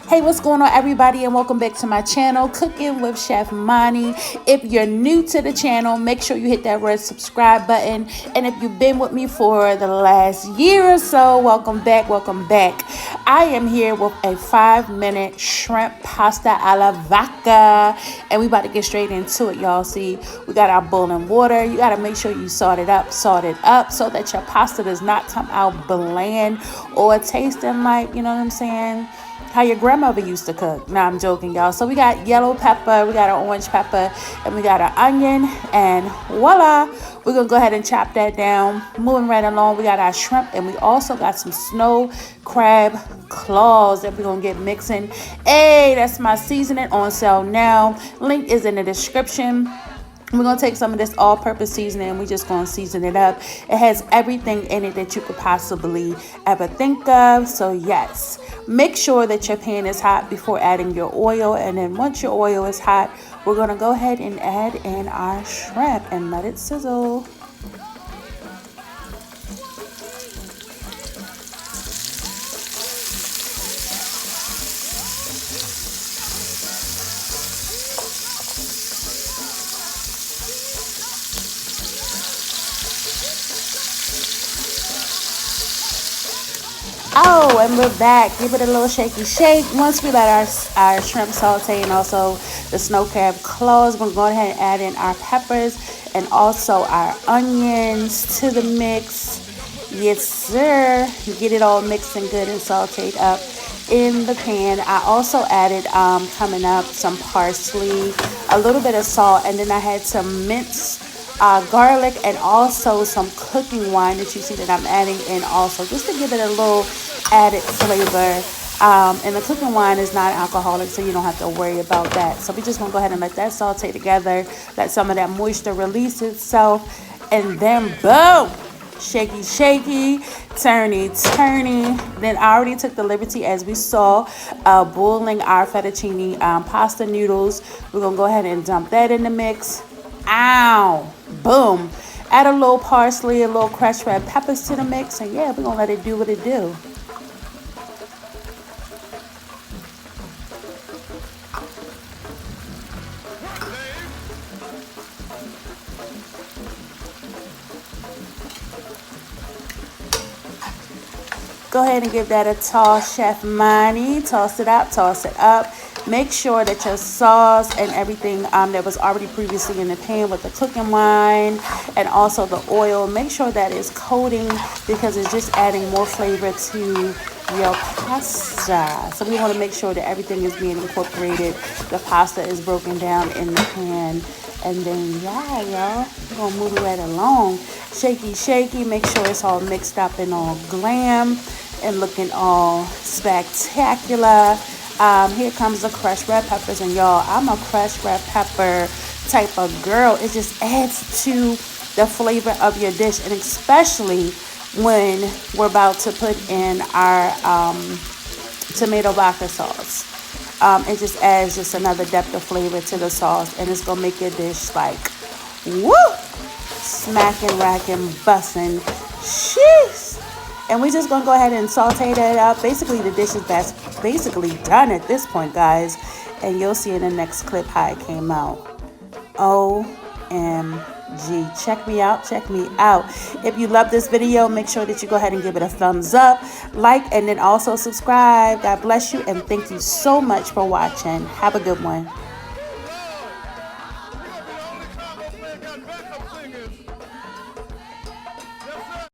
Hey, what's going on, everybody, and welcome back to my channel, Cooking with Chef Monie. If you're new to the channel, make sure you hit that red subscribe button. And if you've been with me for the last year or so, welcome back, welcome back. I am here with a 5-minute shrimp pasta alla vodka, and we about to get straight into it, y'all. See, we got our boiling water. You got to make sure you salt it up so that your pasta does not come out bland or tasting like, you know what I'm saying, how your grandmother used to cook. Nah, I'm joking, y'all. So we got yellow pepper, we got our orange pepper, and we got our onion, and voila, we're gonna go ahead and chop that down. Moving right along, we got our shrimp, and we also got some snow crab claws that we're gonna get mixing. Hey, that's my seasoning on sale now. Link is in the description. We're going to take some of this all-purpose seasoning and we're just going to season it up. It has everything in it that you could possibly ever think of. So yes, make sure that your pan is hot before adding your oil. And then once your oil is hot, we're going to go ahead and add in our shrimp and let it sizzle. Oh, and we're back. Give it a little shaky shake. Once we let our shrimp saute and also the snow crab claws, we're going to go ahead and add in our peppers and also our onions to the mix. Yes, sir. Get it all mixed and good and sauteed up in the pan. I also added, coming up, some parsley, a little bit of salt, and then I had some minced garlic and also some cooking wine that you see that I'm adding in also, just to give it a little added flavor. And the cooking wine is not alcoholic, so you don't have to worry about that. So we're just gonna go ahead and let that saute together, let some of that moisture release itself, and then boom, shaky shaky, turny turny. Then I already took the liberty, as we saw, boiling our fettuccine pasta noodles. We're gonna go ahead and dump that in the mix. Ow, boom, add a little parsley, a little crushed red peppers to the mix, and yeah, we're gonna let it do what it do. Go ahead and give that a toss, Chef Monie. Toss it up, toss it up. Make sure that your sauce and everything that was already previously in the pan with the cooking wine and also the oil, make sure that is coating, because it's just adding more flavor to your pasta. So we want to make sure that everything is being incorporated. The pasta is broken down in the pan. And then, yeah, y'all, we're going to move it right along. Shaky, shaky. Make sure it's all mixed up and all glam and looking all spectacular. Here comes the crushed red peppers, and y'all, I'm a crushed red pepper type of girl. It just adds to the flavor of your dish, and especially when we're about to put in our tomato vodka sauce. It just adds just another depth of flavor to the sauce, and it's gonna make your dish like woo, smacking, racking, bussin'. Sheesh. And we're just gonna go ahead and saute that up. Basically, the dish is basically done at this point, guys. And you'll see in the next clip how it came out. OMG. Check me out, check me out. If you love this video, make sure that you go ahead and give it a thumbs up, like, and then also subscribe. God bless you, and thank you so much for watching. Have a good one.